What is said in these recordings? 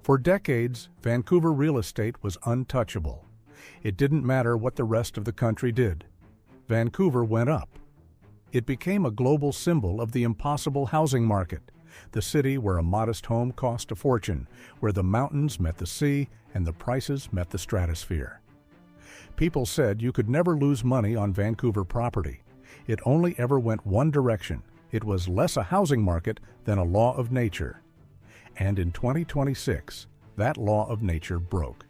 For decades, Vancouver real estate was untouchable. It didn't matter what the rest of the country did. Vancouver went up. It became a global symbol of the impossible housing market, the city where a modest home cost a fortune, where the mountains met the sea and the prices met the stratosphere. People said you could never lose money on Vancouver property. It only ever went one direction. It was less a housing market than a law of nature. And in 2026, that law of nature broke.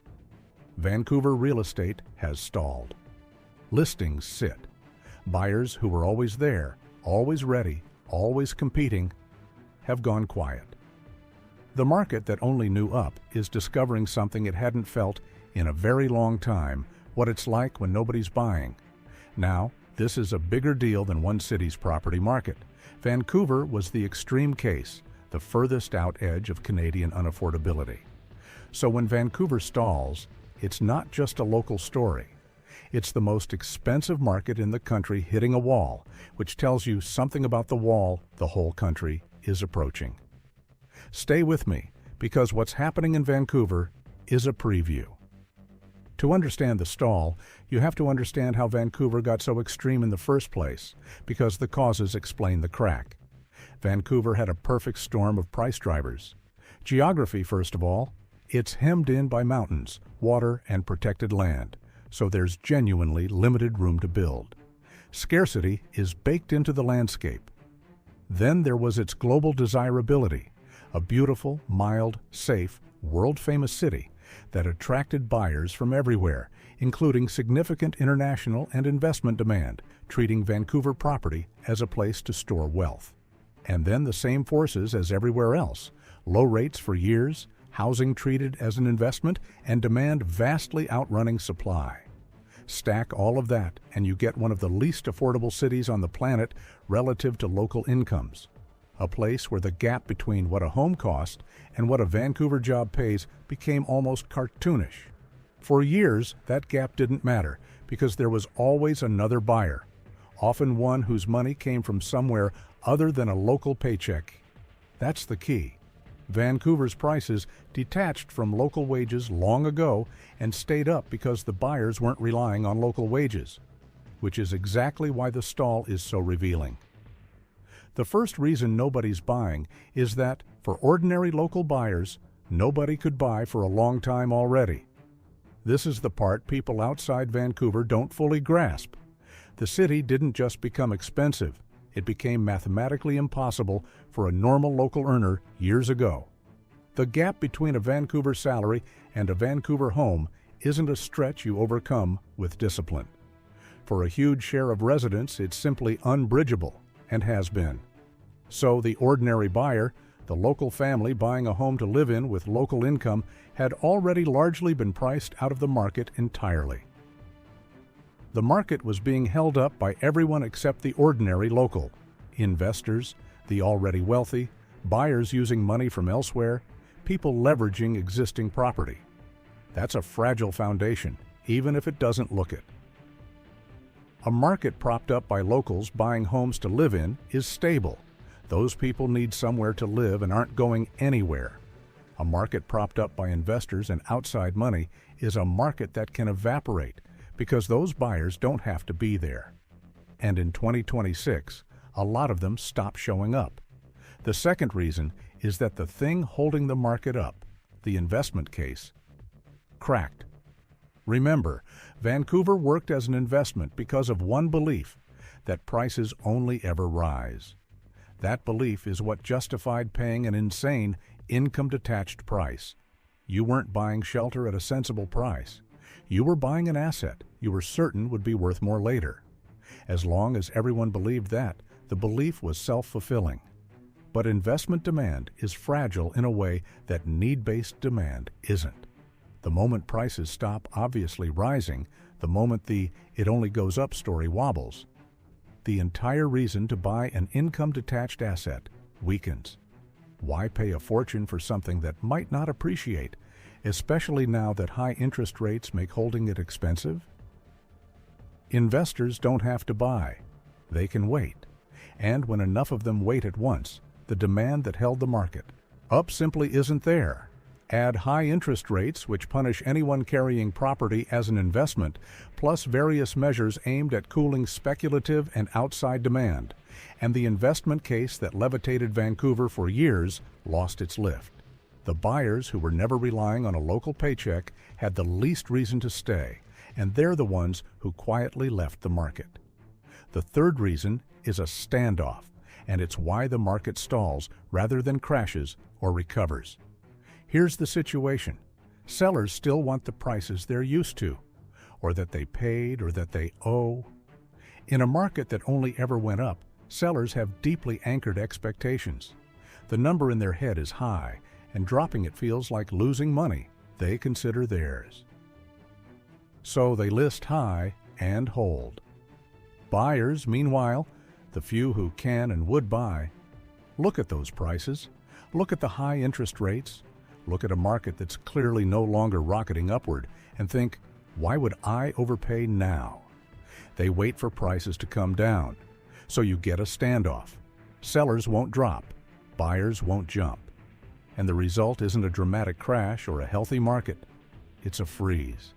Vancouver real estate has stalled. Listings sit. Buyers who were always there, always ready, always competing, have gone quiet. The market that only knew up is discovering something it hadn't felt in a very long time, what it's like when nobody's buying. Now, this is a bigger deal than one city's property market. Vancouver was the extreme case, the furthest out edge of Canadian unaffordability. So when Vancouver stalls, it's not just a local story. It's the most expensive market in the country hitting a wall, which tells you something about the wall the whole country is approaching. Stay with me, because what's happening in Vancouver is a preview. To understand the stall, you have to understand how Vancouver got so extreme in the first place, because the causes explain the crack. Vancouver had a perfect storm of price drivers. Geography, first of all. It's hemmed in by mountains, water, and protected land, so there's genuinely limited room to build. Scarcity is baked into the landscape. Then there was its global desirability, a beautiful, mild, safe, world-famous city that attracted buyers from everywhere, including significant international and investment demand, treating Vancouver property as a place to store wealth. And then the same forces as everywhere else: low rates for years, housing treated as an investment, and demand vastly outrunning supply. Stack all of that, and you get one of the least affordable cities on the planet relative to local incomes. A place where the gap between what a home cost and what a Vancouver job pays became almost cartoonish. For years, that gap didn't matter because there was always another buyer, often one whose money came from somewhere other than a local paycheck. That's the key. Vancouver's prices detached from local wages long ago and stayed up because the buyers weren't relying on local wages, which is exactly why the stall is so revealing. The first reason nobody's buying is that, for ordinary local buyers, nobody could buy for a long time already. This is the part people outside Vancouver don't fully grasp. The city didn't just become expensive, it became mathematically impossible for a normal local earner years ago. The gap between a Vancouver salary and a Vancouver home isn't a stretch you overcome with discipline. For a huge share of residents, it's simply unbridgeable, and has been. So the ordinary buyer, the local family buying a home to live in with local income, had already largely been priced out of the market entirely. The market was being held up by everyone except the ordinary local: investors, the already wealthy, buyers using money from elsewhere, people leveraging existing property. That's a fragile foundation, even if it doesn't look it. A market propped up by locals buying homes to live in is stable. Those people need somewhere to live and aren't going anywhere. A market propped up by investors and outside money is a market that can evaporate because those buyers don't have to be there. And in 2026, a lot of them stop showing up. The second reason is that the thing holding the market up, the investment case, cracked. Remember, Vancouver worked as an investment because of one belief: that prices only ever rise. That belief is what justified paying an insane income-detached price. You weren't buying shelter at a sensible price. You were buying an asset you were certain would be worth more later. As long as everyone believed that, the belief was self-fulfilling. But investment demand is fragile in a way that need-based demand isn't. The moment prices stop obviously rising, the moment the "it only goes up" story wobbles, the entire reason to buy an income-detached asset weakens. Why pay a fortune for something that might not appreciate, especially now that high interest rates make holding it expensive? Investors don't have to buy. They can wait. And when enough of them wait at once, the demand that held the market up simply isn't there. Add high interest rates, which punish anyone carrying property as an investment, plus various measures aimed at cooling speculative and outside demand, and the investment case that levitated Vancouver for years lost its lift. The buyers, who were never relying on a local paycheck, had the least reason to stay, and they're the ones who quietly left the market. The third reason is a standoff, and it's why the market stalls rather than crashes or recovers. Here's the situation. Sellers still want the prices they're used to, or that they paid, or that they owe. In a market that only ever went up, sellers have deeply anchored expectations. The number in their head is high, and dropping it feels like losing money they consider theirs. So they list high and hold. Buyers, meanwhile, the few who can and would buy, look at those prices, look at the high interest rates, look at a market that's clearly no longer rocketing upward, and think, why would I overpay now? They wait for prices to come down. So you get a standoff. Sellers won't drop, buyers won't jump. And the result isn't a dramatic crash or a healthy market. It's a freeze.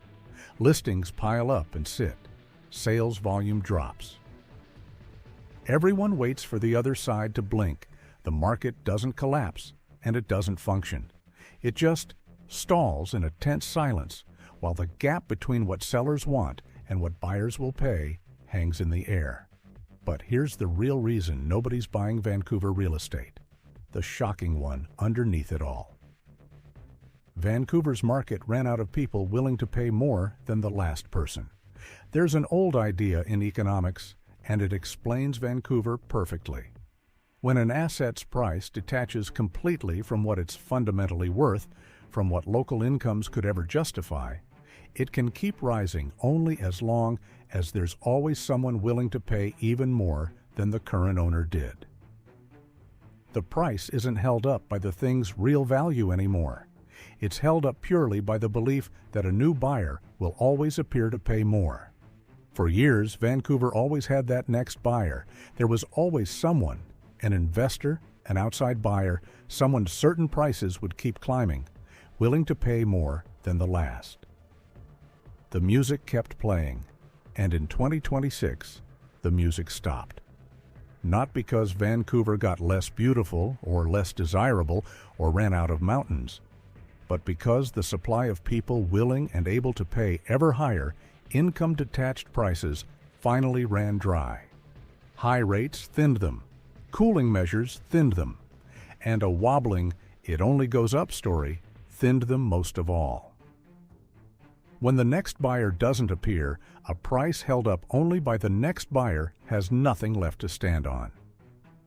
Listings pile up and sit. Sales volume drops. Everyone waits for the other side to blink. The market doesn't collapse, and it doesn't function. It just stalls in a tense silence, while the gap between what sellers want and what buyers will pay hangs in the air. But here's the real reason nobody's buying Vancouver real estate, the shocking one underneath it all. Vancouver's market ran out of people willing to pay more than the last person. There's an old idea in economics, and it explains Vancouver perfectly. When an asset's price detaches completely from what it's fundamentally worth, from what local incomes could ever justify, it can keep rising only as long as there's always someone willing to pay even more than the current owner did. The price isn't held up by the thing's real value anymore. It's held up purely by the belief that a new buyer will always appear to pay more. For years, Vancouver always had that next buyer. There was always someone, an investor, an outside buyer, someone certain prices would keep climbing, willing to pay more than the last. The music kept playing, and in 2026, the music stopped. Not because Vancouver got less beautiful or less desirable or ran out of mountains, but because the supply of people willing and able to pay ever higher income-detached prices finally ran dry. High rates thinned them. Cooling measures thinned them, and a wobbling, it only goes up story thinned them most of all. When the next buyer doesn't appear, a price held up only by the next buyer has nothing left to stand on.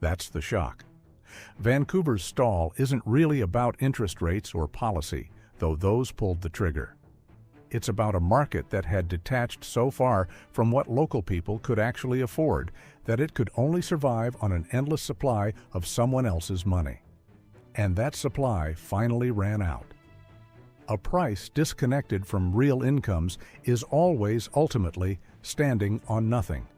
That's the shock. Vancouver's stall isn't really about interest rates or policy, though those pulled the trigger. It's about a market that had detached so far from what local people could actually afford that it could only survive on an endless supply of someone else's money. And that supply finally ran out. A price disconnected from real incomes is always ultimately standing on nothing.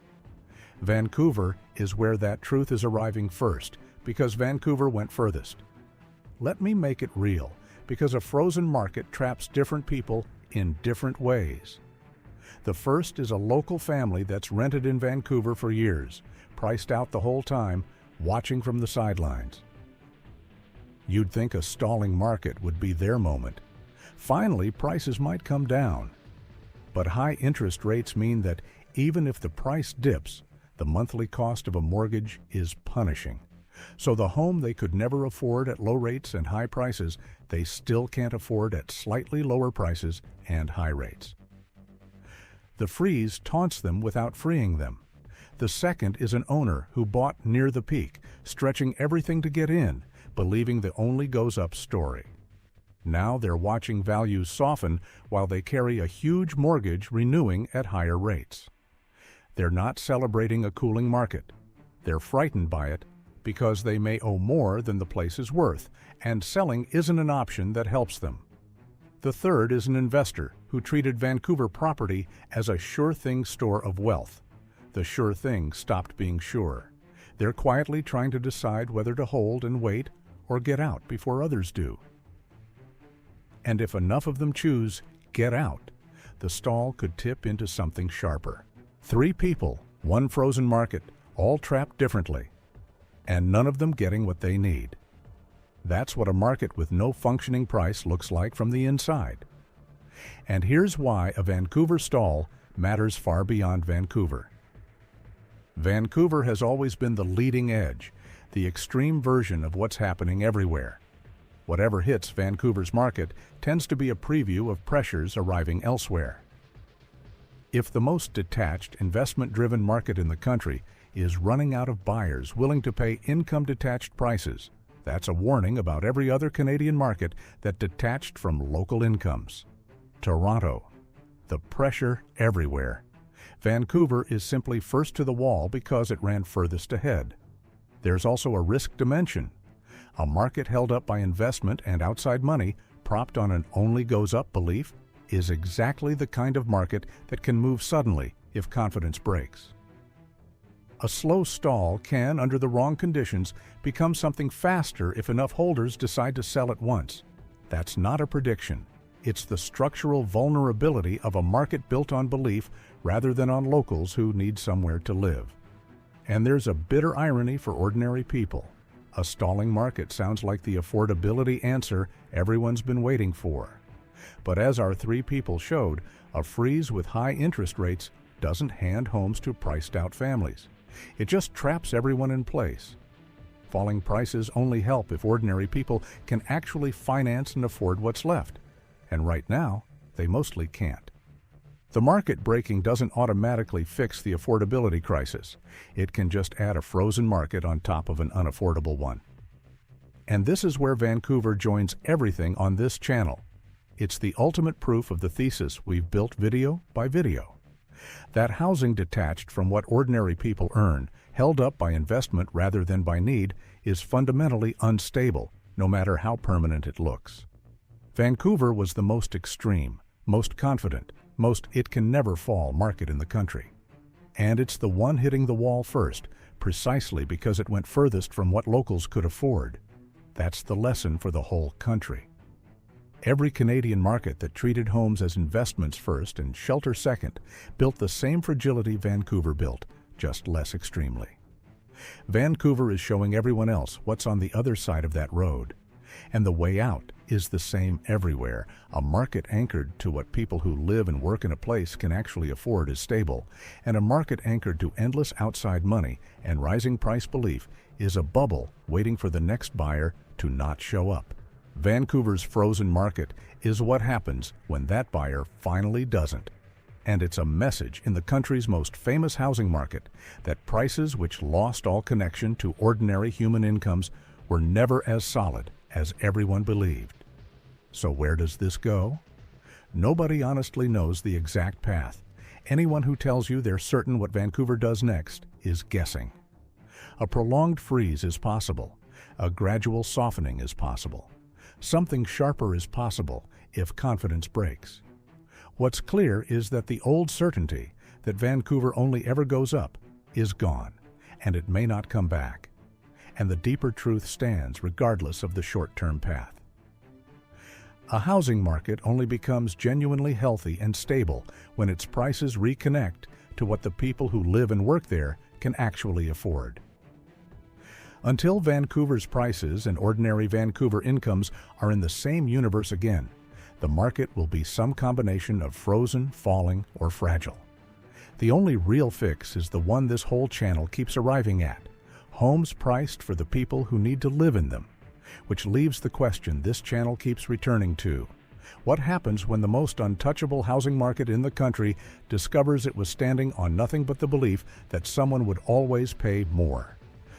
Vancouver is where that truth is arriving first, because Vancouver went furthest. Let me make it real, because a frozen market traps different people in different ways. The first is a local family that's rented in Vancouver for years, priced out the whole time, watching from the sidelines. You'd think a stalling market would be their moment. Finally, prices might come down. But high interest rates mean that even if the price dips, the monthly cost of a mortgage is punishing. So the home they could never afford at low rates and high prices, they still can't afford at slightly lower prices and high rates. The freeze taunts them without freeing them. The second is an owner who bought near the peak, stretching everything to get in, believing the only goes up story. Now they're watching values soften while they carry a huge mortgage renewing at higher rates. They're not celebrating a cooling market. They're frightened by it because they may owe more than the place is worth, and selling isn't an option that helps them. The third is an investor who treated Vancouver property as a sure thing store of wealth. The sure thing stopped being sure. They're quietly trying to decide whether to hold and wait or get out before others do. And if enough of them choose get out, the stall could tip into something sharper. 3 people, 1 frozen market, all trapped differently, and none of them getting what they need. That's what a market with no functioning price looks like from the inside. And here's why a Vancouver stall matters far beyond Vancouver. Vancouver has always been the leading edge, the extreme version of what's happening everywhere. Whatever hits Vancouver's market tends to be a preview of pressures arriving elsewhere. If the most detached, investment-driven market in the country is running out of buyers willing to pay income-detached prices, that's a warning about every other Canadian market that detached from local incomes. Toronto. The pressure everywhere. Vancouver is simply first to the wall because it ran furthest ahead. There's also a risk dimension. A market held up by investment and outside money, propped on an only-goes-up belief, is exactly the kind of market that can move suddenly if confidence breaks. A slow stall can, under the wrong conditions, become something faster if enough holders decide to sell at once. That's not a prediction. It's the structural vulnerability of a market built on belief rather than on locals who need somewhere to live. And there's a bitter irony for ordinary people. A stalling market sounds like the affordability answer everyone's been waiting for. But as our 3 people showed, a freeze with high interest rates doesn't hand homes to priced-out families. It just traps everyone in place. Falling prices only help if ordinary people can actually finance and afford what's left. And right now, they mostly can't. The market breaking doesn't automatically fix the affordability crisis. It can just add a frozen market on top of an unaffordable one. And this is where Vancouver joins everything on this channel. It's the ultimate proof of the thesis we've built video by video. That housing detached from what ordinary people earn, held up by investment rather than by need, is fundamentally unstable, no matter how permanent it looks. Vancouver was the most extreme, most confident, most it-can-never-fall market in the country. And it's the one hitting the wall first, precisely because it went furthest from what locals could afford. That's the lesson for the whole country. Every Canadian market that treated homes as investments first and shelter second built the same fragility Vancouver built, just less extremely. Vancouver is showing everyone else what's on the other side of that road. And the way out is the same everywhere. A market anchored to what people who live and work in a place can actually afford is stable, and a market anchored to endless outside money and rising price belief is a bubble waiting for the next buyer to not show up. Vancouver's frozen market is what happens when that buyer finally doesn't. And it's a message in the country's most famous housing market that prices which lost all connection to ordinary human incomes were never as solid as everyone believed. So where does this go? Nobody honestly knows the exact path. Anyone who tells you they're certain what Vancouver does next is guessing. A prolonged freeze is possible. A gradual softening is possible. Something sharper is possible if confidence breaks. What's clear is that the old certainty that Vancouver only ever goes up is gone, and it may not come back. And the deeper truth stands regardless of the short-term path. A housing market only becomes genuinely healthy and stable when its prices reconnect to what the people who live and work there can actually afford. Until Vancouver's prices and ordinary Vancouver incomes are in the same universe again, the market will be some combination of frozen, falling, or fragile. The only real fix is the one this whole channel keeps arriving at: homes priced for the people who need to live in them, which leaves the question this channel keeps returning to. What happens when the most untouchable housing market in the country discovers it was standing on nothing but the belief that someone would always pay more?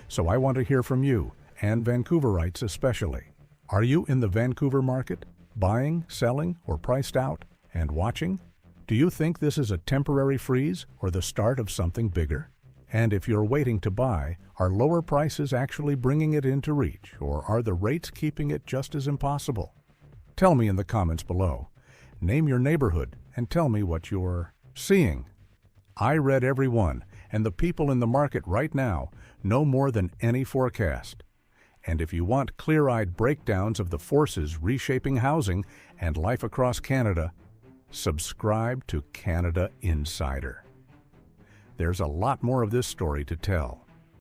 So I want to hear from you, and Vancouverites especially. Are you in the Vancouver market, buying, selling, or priced out, and watching? Do you think this is a temporary freeze or the start of something bigger? And if you're waiting to buy, are lower prices actually bringing it into reach, or are the rates keeping it just as impossible? Tell me in the comments below. Name your neighborhood and tell me what you're seeing. I read every one, and the people in the market right now know more than any forecast. And if you want clear-eyed breakdowns of the forces reshaping housing and life across Canada, subscribe to Canada Insider. There's a lot more of this story to tell.